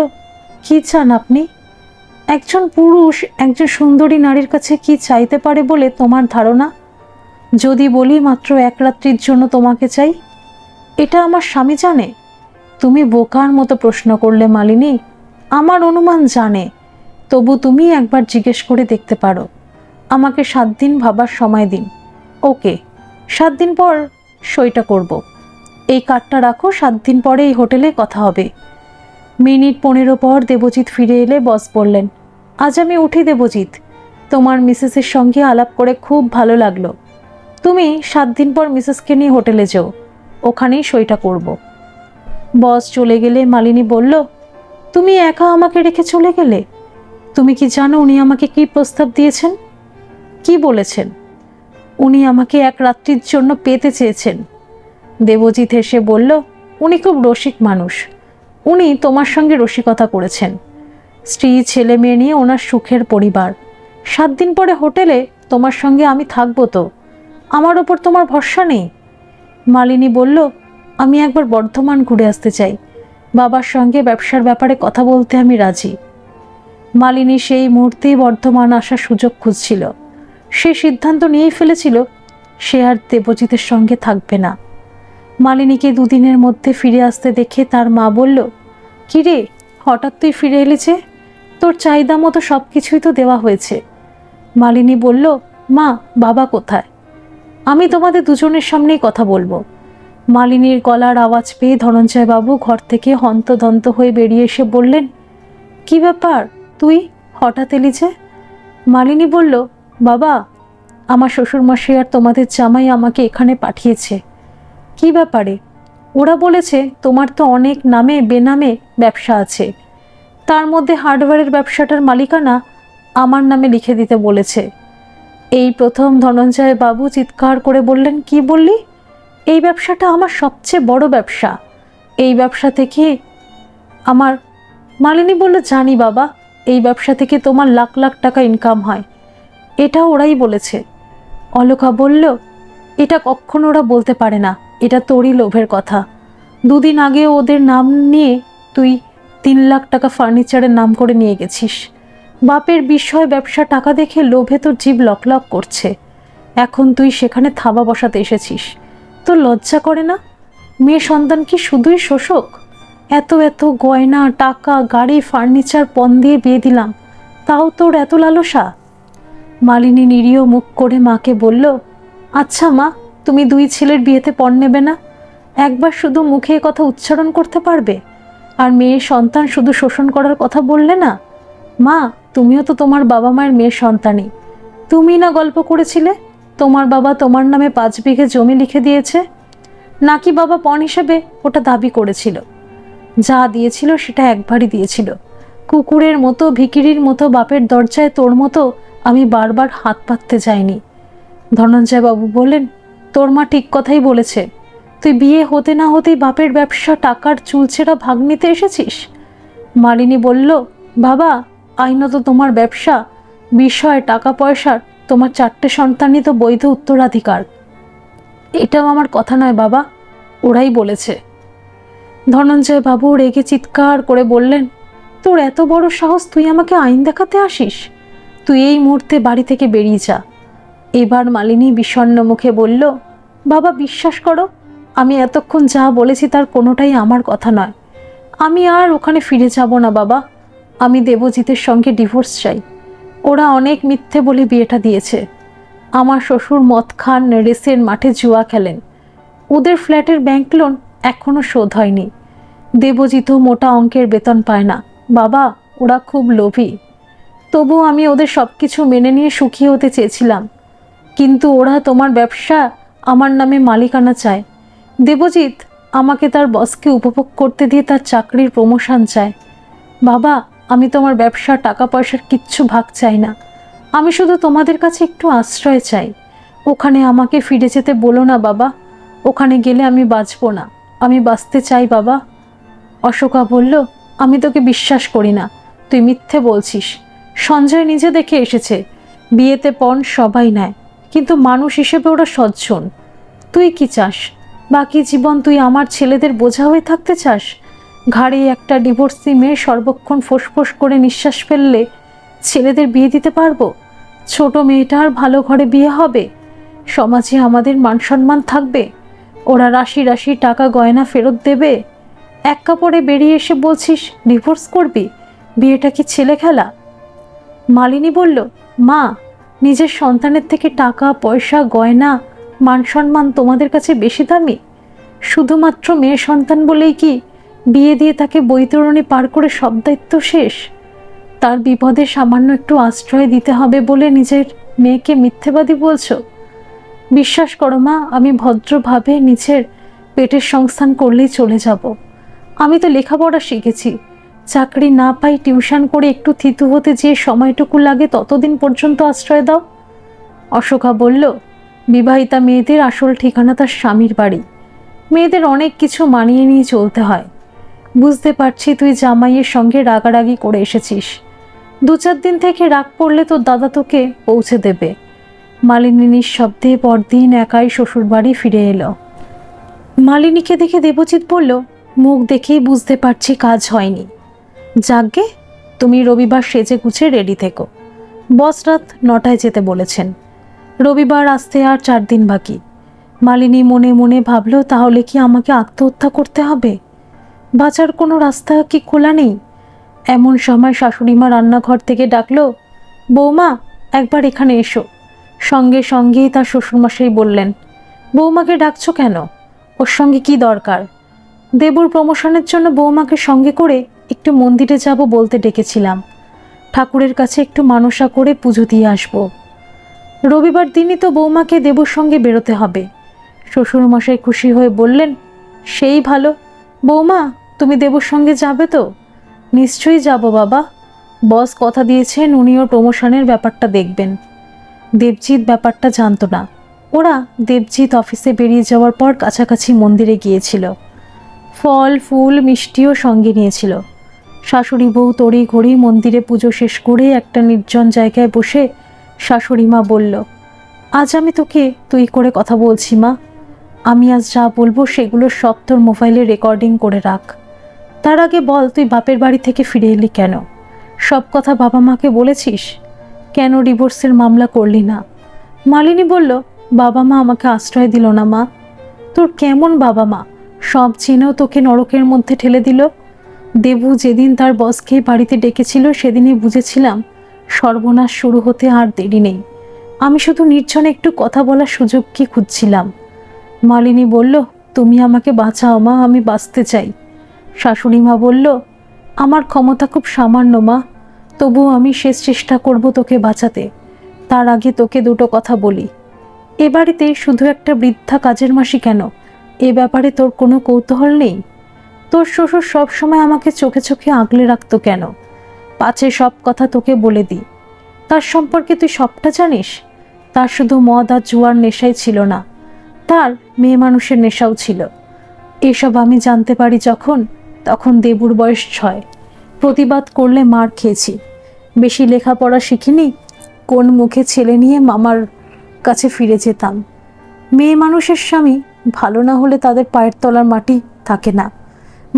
কি চান আপনি? একজন পুরুষ একজন সুন্দরী নারীর কাছে কি চাইতে পারে বলে তোমার ধারণা? যদি বলি মাত্র এক রাত্রির জন্য তোমাকে চাই, এটা আমার স্বামী জানে? তুমি বোকার মতো প্রশ্ন করলে মালিনী। আমার অনুমান জানে, তবু তুমি একবার জিজ্ঞেস করে দেখতে পারো। আমাকে 7 দিন ভাবার সময় দিন। ওকে, 7 দিন পর সইটা করব। এই কার্ডটা রাখো, 7 দিন পরে এই হোটেলে কথা হবে। মিনিট 15 পর দেবজিৎ ফিরে এলে বস বললেন, আজ আমি উঠি দেবজিৎ। তোমার মিসেসের সঙ্গে আলাপ করে খুব ভালো লাগলো। তুমি 7 দিন পর মিসেসকে নিয়ে হোটেলে যাও, ওখানেই সইটা করব। বস চলে গেলে মালিনী বলল, তুমি একা আমাকে রেখে চলে গেলে? তুমি কি জানো উনি আমাকে কি প্রস্তাব দিয়েছেন? কি বলেছেন? উনি আমাকে এক রাত্রির জন্য পেতে চেয়েছেন। দেবজিৎ হেসে বলল, উনি খুব রসিক মানুষ। উনি তোমার সঙ্গে রসিকতা করেছেন। স্ত্রী ছেলে মেয়ে নিয়ে ওনার সুখের পরিবার। 7 দিন পরে হোটেলে তোমার সঙ্গে আমি থাকবো তো? আমার ওপর তোমার ভরসা নেই? মালিনী বলল, আমি একবার বর্ধমান ঘুরে আসতে চাই। বাবার সঙ্গে ব্যবসার ব্যাপারে কথা বলতে আমি রাজি। মালিনী সেই মুহূর্তেই বর্ধমান আসার সুযোগ খুঁজছিল। সে সিদ্ধান্ত নিয়েই ফেলেছিল সে আর দেবজিতের সঙ্গে থাকবে না। মালিনীকে 2 দিনের মধ্যে ফিরে আসতে দেখে তার মা বলল, কিরে, হঠাৎ তুই ফিরে এলি যে? তোর চাহিদা মতো সব কিছুই তো দেওয়া হয়েছে। মালিনী বলল, মা, বাবা কোথায়? আমি তোমাদের দুজনের সামনেই কথা বলবো। মালিনীর গলার আওয়াজ পেয়ে ধনঞ্জয় বাবু ঘর থেকে হন্তদন্ত হয়ে বেরিয়ে এসে বললেন, কি ব্যাপার, তুই হঠাৎ এলি যে? মালিনী বলল, বাবা, আমার শ্বশুরমশাই আর তোমাদের জামাই আমাকে এখানে পাঠিয়েছে। কি ব্যাপারে? ওরা বলেছে তোমার তো অনেক নামে বেনামে ব্যবসা আছে, তার মধ্যে হার্ডওয়্যারের ব্যবসাটার মালিকানা আমার নামে লিখে দিতে বলেছে। এই প্রথম ধনঞ্জয় বাবু চিৎকার করে বললেন, কি বললি? এই ব্যবসাটা আমার সবচেয়ে বড় ব্যবসা। এই ব্যবসা থেকে আমার... মালিনী বলল, জানি বাবা, এই ব্যবসা থেকে তোমার লাখ লাখ টাকা ইনকাম হয়। এটা ওরাই বলেছে। অলকা বলল, এটা কখনো ওরা বলতে পারে না, এটা তোরই লোভের কথা। 2 দিন আগে ওদের নাম নিয়ে তুই 3 লাখ টাকা ফার্নিচারের নাম করে নিয়ে গেছিস। বাপের বিষয় ব্যবসা টাকা দেখে লোভে তোর জিভ লকলক করছে। এখন তুই সেখানে থাবা বসাতে এসেছিস। তোর লজ্জা করে না? মেয়ে সন্তান কি শুধুই শোষক? এত এত গয়না, টাকা, গাড়ি, ফার্নিচার পণ দিয়ে বিয়ে দিলাম, তাও তোর এত লালসা? মালিনী নিরীহ মুখ করে মাকে বলল, আচ্ছা মা, তুমি 2 ছেলের বিয়েতে পণ নেবে না? একবার শুধু মুখে কথা উচ্চারণ করতে পারবে, আর মেয়ে সন্তান শুধু শোষণ করার কথা বললে না? মা, তুমিও তো তোমার বাবা মায়ের মেয়ের সন্তানই। তুমি না গল্প করেছিলে তোমার বাবা তোমার নামে 5 বিঘে জমি লিখে দিয়েছে? নাকি বাবা পণ হিসেবে ওটা দাবি করেছিল? যা দিয়েছিল সেটা একবারই দিয়েছিল। কুকুরের মতো, ভিখিরির মতো বাপের দরজায় তোর মতো আমি বারবার হাত পাততে যাইনি। ধনঞ্জয় বাবু বললেন, তোর মা ঠিক কথাই বলেছে। তুই বিয়ে হতে না হতেই বাপের ব্যবসা টাকার চুলছেরা ভাগ নিতে এসেছিস। মালিনী বলল, বাবা, আইনত তোমার ব্যবসা, বিষয়, টাকা পয়সার তোমার 4টে সন্তানই তো বৈধ উত্তরাধিকার। এটাও আমার কথা নয় বাবা, ওরাই বলেছে। ধনঞ্জয় বাবু রেগে চিৎকার করে বললেন, তোর এত বড় সাহস, তুই আমাকে আইন দেখাতে আসিস? তুই এই মুহূর্তে বাড়ি থেকে বেরিয়ে যা। এবার মালিনী বিষণ্ণ মুখে বলল, বাবা, বিশ্বাস করো, আমি এতক্ষণ যা বলেছি তার কোনোটাই আমার কথা নয়। আমি আর ওখানে ফিরে যাব না বাবা। আমি দেবজিতের সঙ্গে ডিভোর্স চাই। ওরা অনেক মিথ্যে বলে বিয়েটা দিয়েছে। আমার শ্বশুর মদ খান, রেসের মাঠে জুয়া খেলেন। ওদের ফ্ল্যাটের ব্যাংক লোন এখনও শোধ হয়নি। দেবজিৎও মোটা অঙ্কের বেতন পায় না। বাবা, ওরা খুব লোভী। তবু আমি ওদের সব কিছু মেনে নিয়ে সুখী হতে চেয়েছিলাম, কিন্তু ওরা তোমার ব্যবসা আমার নামে মালিকানা চায়। দেবজিৎ আমাকে তার বসকে উপভোগ করতে দিয়ে তার চাকরির প্রমোশন চায়। বাবা, আমি তোমার ব্যবসা, টাকা পয়সার কিচ্ছু ভাগ চাই না। আমি শুধু তোমাদের কাছে একটু আশ্রয় চাই। ওখানে আমাকে ফিরে যেতে বলো না বাবা। ওখানে গেলে আমি বাঁচব না। আমি বাঁচতে চাই বাবা। অশোকা বলল, আমি তোকে বিশ্বাস করি না, তুই মিথ্যে বলছিস। সঞ্জয় নিজে দেখে এসেছে, বিয়েতে পণ সবাই নেয়, কিন্তু মানুষ হিসেবে ওরা সজ্জন। তুই কি চাস? বাকি জীবন তুই আমার ছেলেদের বোঝা হয়ে থাকতে চাস? ঘাড়ে একটা ডিভোর্সি মেয়ে সর্বক্ষণ ফোঁস করে নিঃশ্বাস ফেললে ছেলেদের বিয়ে দিতে পারবো? ছোট মেয়েটার ভালো ঘরে বিয়ে হবে, সমাজে আমাদের মান সম্মান থাকবে, ওরা রাশি রাশি টাকা গয়না ফেরত দেবে। এক কাপড়ে বেরিয়ে এসে বলছিস ডিভোর্স করবি? বিয়েটা কি ছেলে খেলা? মালিনী বলল, মা, নিজের সন্তানের থেকে টাকা পয়সা গয়না মান সম্মান তোমাদের কাছে বেশি দামি? শুধুমাত্র মেয়ে সন্তান বলেই কি বিয়ে দিয়ে তাকে বৈতরণী পার করে সব দায়িত্ব শেষ? তার বিপদে সামান্য একটু আশ্রয় দিতে হবে বলে নিজের মেয়েকে মিথ্যেবাদী বলছো? বিশ্বাস করো মা, আমি ভদ্রভাবে নিজের পেটের সংস্থান করলেই চলে যাব। আমি তো লেখাপড়া শিখেছি, চাকরি না পাই টিউশন করে একটু থিতু হতে যে সময়টুকু লাগে ততদিন পর্যন্ত আশ্রয় দাও। অশোকা বলল, বিবাহিতা মেয়েদের আসল ঠিকানা তার স্বামীর বাড়ি। মেয়েদের অনেক কিছু মানিয়ে নিয়ে চলতে হয়। বুঝতে পারছি তুই জামাইয়ের সঙ্গে রাগারাগি করে এসেছিস। 2-4 দিন থেকে রাগ পড়লে তোর দাদা তোকে পৌঁছে দেবে। মালিনী নিঃশব্দে পরদিন একাই শ্বশুর বাড়ি ফিরে এলো। মালিনীকে দেখে দেবজিৎ বলল, মুখ দেখেই বুঝতে পারছি কাজ হয়নি। যাকগে, তুমি রবিবার সেজে গুছে রেডি থেকো। বস রাত 9টায় যেতে বলেছেন। রবিবার আসতে আর 4 দিন বাকি। মালিনী মনে মনে ভাবল, তাহলে কি আমাকে আত্মহত্যা করতে হবে? বাঁচার কোনো রাস্তা কি খোলা নেই? এমন সময় শাশুড়িমা রান্নাঘর থেকে ডাকলো, বৌমা, একবার এখানে এসো। সঙ্গে সঙ্গেই তার শ্বশুরমশাই বললেন, বৌমাকে ডাকছো কেন? ওর সঙ্গে কি দরকার? দেবুর প্রমোশনের জন্য বৌমাকে সঙ্গে করে একটু মন্দিরে যাব বলতে ডেকেছিলাম। ঠাকুরের কাছে একটু মানসা করে পুজো দিয়ে আসবো। রবিবার দিনই তো বৌমাকে দেবুর সঙ্গে বেরোতে হবে। শ্বশুরমশাই খুশি হয়ে বললেন, সেই ভালো। বৌমা, তুমি দেবুর সঙ্গে যাবে তো? নিশ্চয়ই যাব বাবা। বস কথা দিয়েছেন উনি ওর প্রমোশনের ব্যাপারটা দেখবেন। দেবজিৎ ব্যাপারটা জানতো না। ওরা দেবজিৎ অফিসে বেরিয়ে যাওয়ার পর কাছাকাছি মন্দিরে গিয়েছিল। ফল ফুল মিষ্টিও সঙ্গে নিয়েছিল। শাশুড়ি বউ তড়ি ঘড়ি মন্দিরে পুজো শেষ করে একটা নির্জন জায়গায় বসে শাশুড়ি মা বলল, আজ আমি তোকে তুই করে কথা বলছি মা। আমি আজ যা বলবো সেগুলো সব তোর মোবাইলে রেকর্ডিং করে রাখ। তার আগে বল, তুই বাপের বাড়ি থেকে ফিরে এলি কেন? সব কথা বাবা মাকে বলেছিস? কেন ডিভোর্সের মামলা করলি না? মালিনী বলল, বাবা মা আমাকে আশ্রয় দিল না মা। তোর কেমন বাবা মা? সব চিনেও তোকে নরকের মধ্যে ঠেলে দিল। দেবু যেদিন তার বসকে বাড়িতে ডেকেছিল সেদিনই বুঝেছিলাম সর্বনাশ শুরু হতে আর দেরি নেই। আমি শুধু নির্জনে একটু কথা বলার সুযোগ কি খুঁজছিলাম। মালিনী বলল, তুমি আমাকে বাঁচাও মা, আমি বাঁচতে চাই। শাশুড়ি মা বলল, আমার ক্ষমতা খুব সামান্য মা, তবুও আমি শেষ চেষ্টা করব তোকে বাঁচাতে। তার আগে তোকে দুটো কথা বলি। এ বাড়িতে শুধু একটা বৃদ্ধা কাজের মাসি কেন, এ ব্যাপারে তোর কোনো কৌতূহল নেই? তোর শ্বশুর সব সময় আমাকে চোখে চোখে আগলে রাখতো কেন? পাছে সব কথা তোকে বলে দিই। তার সম্পর্কে তুই সবটা জানিস। তার শুধু মদ আর জুয়ার নেশাই ছিল না, তার মেয়ে মানুষের নেশাও ছিল। এসব আমি জানতে পারি তখন দেবুর বয়স 6। প্রতিবাদ করলে মার খেয়েছি। বেশি লেখাপড়া শিখিনি, কোন মুখে ছেলে নিয়ে মামার কাছে ফিরে যেতাম। মেয়ে মানুষের স্বামী ভালো না হলে তাদের পায়ের তলার মাটি থাকে না।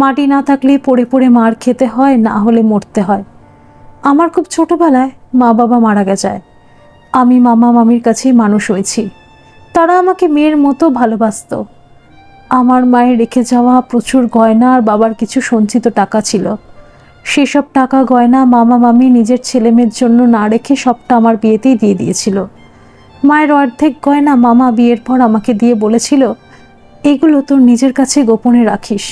মাটি না থাকলে পড়ে পড়ে মার খেতে হয়, না হলে মরতে হয়। আমার খুব ছোটবেলায় মা বাবা মারা যায়। আমি মামা মামির কাছেই মানুষ হয়েছি। তারা আমাকে মেয়ের মতো ভালোবাসতো। আমার মায়ের রেখে যাওয়া প্রচুর গয়না আর বাবার কিছু সঞ্চিত টাকা ছিল। সেসব টাকা গয়না মামা মামি নিজের ছেলে মেয়ের জন্য না রেখে সবটা আমার বিয়েতেই দিয়ে দিয়েছিল। মায়ের অর্ধেক গয়না মামা বিয়ের পর আমাকে দিয়ে বলেছিল, এগুলো তোর নিজের কাছে গোপনে রাখিস,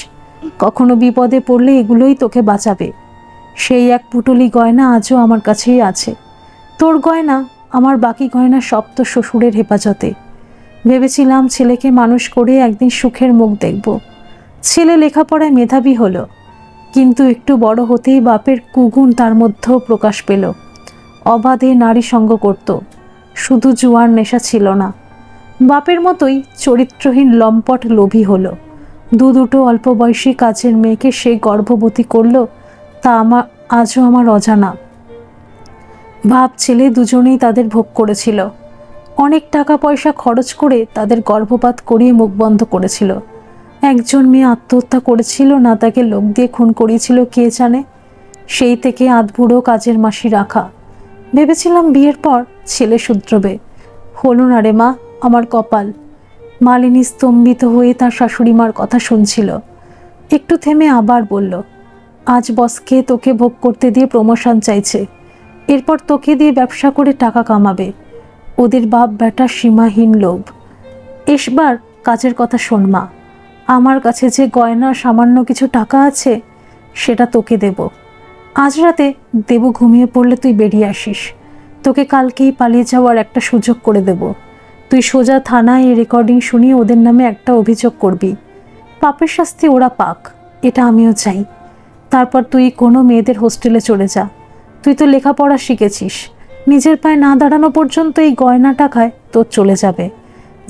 কখনো বিপদে পড়লে এগুলোই তোকে বাঁচাবে। সেই এক পুটুলি গয়না আজও আমার কাছেই আছে। তোর গয়না, আমার বাকি গয়না সব তো শ্বশুরের হেফাজতে। ভেবেছিলাম ছেলেকে মানুষ করে একদিন সুখের মুখ দেখব। ছেলে লেখাপড়ায় মেধাবী হলো, কিন্তু একটু বড় হতেই বাপের কুগুণ তার মধ্যেও প্রকাশ পেল। অবাধে নারী সঙ্গ করত। শুধু জুয়ার নেশা ছিল না, বাপের মতোই চরিত্রহীন লম্পট লোভী হলো। দুটো অল্প বয়সী কাজের মেয়েকে সে গর্ভবতী করল, তা আজও আমার অজানা। বাপ ছেলে দুজনেই তাদের ভোগ করেছিল। অনেক টাকা পয়সা খরচ করে তাদের গর্ভপাত করিয়ে মুখ বন্ধ করেছিল। একজন মেয়ে আত্মহত্যা করেছিল না তাকে লোক দিয়ে খুন করিয়েছিল কে জানে। সেই থেকে আধবুড়ো কাজের মাসি রাখা। ভেবেছিলাম বিয়ের পর ছেলে শুধরবে, হলো না রে মা, আমার কপাল। মালিনী স্তম্ভিত হয়ে তার শাশুড়ি মার কথা শুনছিল। একটু থেমে আবার বলল, আজ বসকে তোকে ভোগ করতে দিয়ে প্রমোশন চাইছে, এরপর তোকে দিয়ে ব্যবসা করে টাকা কামাবে। ওদের বাপ বেটা সীমাহীন লোভ। এসবার কাজের কথা শোন মা, আমার কাছে যে গয়না সামান্য কিছু টাকা আছে সেটা তোকে দেব। আজ রাতে দেবু ঘুমিয়ে পড়লে তুই বেরিয়ে আসিস। তোকে কালকেই পালিয়ে যাওয়ার একটা সুযোগ করে দেব। তুই সোজা থানায় এই রেকর্ডিং শুনিয়ে ওদের নামে একটা অভিযোগ করবি। পাপের শাস্তি ওরা পাক, এটা আমিও চাই। তারপর তুই কোনো মেয়েদের হোস্টেলে চলে যা। তুই তো লেখাপড়া শিখেছিস, নিজের পায়ে না দাঁড়ানো পর্যন্ত এই গয়না টাকায় তোর চলে যাবে।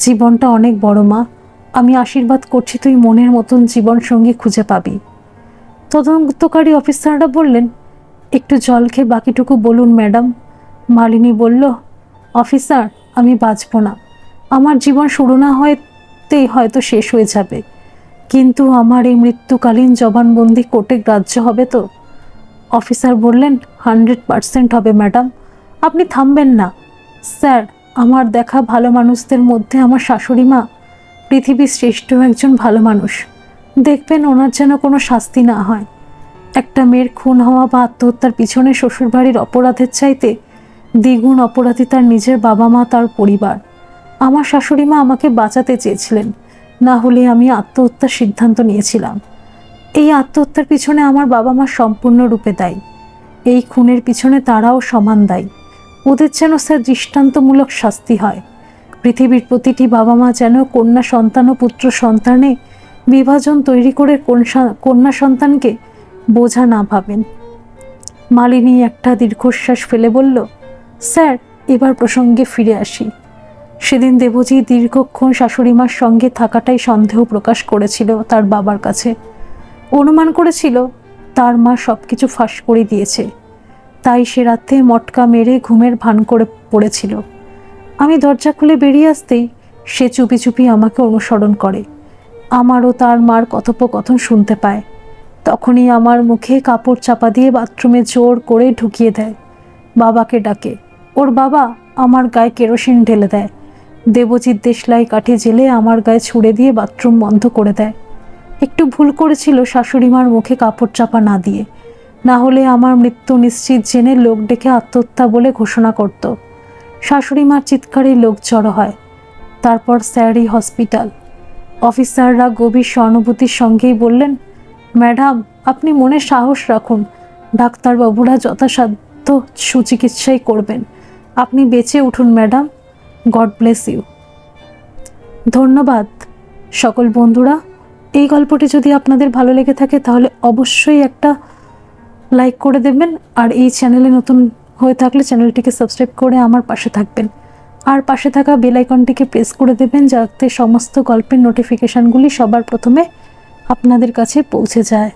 জীবনটা অনেক বড় মা, আমি আশীর্বাদ করছি তুই মনের মতন জীবন সঙ্গী খুঁজে পাবি। তদন্তকারী অফিসাররা বললেন, একটু জল খেয়ে বাকিটুকু বলুন ম্যাডাম। মালিনী বলল, অফিসার আমি বাঁচব না, আমার জীবন শুরু না হতেই হয়তো শেষ হয়ে যাবে, কিন্তু আমার এই মৃত্যুকালীন জবানবন্দি কোর্টে গ্রাহ্য হবে তো? অফিসার বললেন, 100% হবে ম্যাডাম, আপনি থামবেন না। স্যার, আমার দেখা ভালো মানুষদের মধ্যে আমার শাশুড়ি মা পৃথিবীর শ্রেষ্ঠ একজন ভালো মানুষ। দেখবেন ওনার যেন কোনো শাস্তি না হয়। একটা মেয়ের খুন হওয়া বা আত্মহত্যার পিছনে শ্বশুরবাড়ির অপরাধের চাইতে দ্বিগুণ অপরাধী তার নিজের বাবা মা, তার পরিবার। আমার শাশুড়ি মা আমাকে বাঁচাতে চেয়েছিলেন, না হলে আমি আত্মহত্যার সিদ্ধান্ত নিয়েছিলাম। এই আত্মহত্যার পিছনে আমার বাবা মা সম্পূর্ণরূপে দায়ী। এই খুনের পিছনে তারাও সমান দায়ী। ওদের যেন স্যার দৃষ্টান্তমূলক শাস্তি হয়। পৃথিবীর প্রতিটি বাবা মা যেন কন্যা সন্তান ও পুত্র সন্তানে বিভাজন তৈরি করে কন্যা সন্তানকে বোঝা না ভাবেন। মালিনী একটা দীর্ঘশ্বাস ফেলে বলল, স্যার এবার প্রসঙ্গে ফিরে আসি। সেদিন দেবজি দীর্ঘক্ষণ শাশুড়িমার সঙ্গে থাকাটাই সন্দেহ প্রকাশ করেছিল তার বাবার কাছে। অনুমান করেছিল তার মা সব কিছু ফাঁস করে দিয়েছে, তাই সে রাতে মটকা মেরে ঘুমের ভান করে পড়েছিল। আমি দরজা খুলে বেরিয়ে আসতেই সে চুপি চুপি আমাকে অনুসরণ করে। আমারও তার মার কথোপকথন শুনতে পায়। তখনই আমার মুখে কাপড় চাপা দিয়ে বাথরুমে জোর করে ঢুকিয়ে দেয়। বাবাকে ডাকে। ওর বাবা আমার গায়ে কেরোসিন ঢেলে দেয়। দেবজিৎ দেশলাই কাঠি জেলে আমার গায়ে ছুঁড়ে দিয়ে বাথরুম বন্ধ করে দেয়। একটু ভুল করেছিল শাশুড়িমার মুখে কাপড় চাপা না দিয়ে, না হলে আমার মৃত্যু নিশ্চিত জেনে লোক ডেকে আত্মহত্যা বলে ঘোষণা করত। শাশুড়িমার চিৎকারে লোক জড়ো হয়। তারপর স্যারই হসপিটাল। অফিসাররা গভীর সহানুভূতির সঙ্গেই বললেন, ম্যাডাম আপনি মনে সাহস রাখুন, ডাক্তারবাবুরা যথাসাধ্য সুচিকিৎসাই করবেন। আপনি বেঁচে উঠুন ম্যাডাম। God bless you. ধন্যবাদ সকল বন্ধুরা। এই গল্পটি যদি আপনাদের ভালো লেগে থাকে তাহলে অবশ্যই একটা লাইক করে দেবেন, আর এই চ্যানেলে নতুন হয়ে থাকলে চ্যানেলটিকে সাবস্ক্রাইব করে আমার পাশে থাকবেন, আর পাশে থাকা বেল আইকনটিকে প্রেস করে দেবেন যাতে সমস্ত গল্পের নোটিফিকেশানগুলি সবার প্রথমে আপনাদের কাছে পৌঁছে যায়।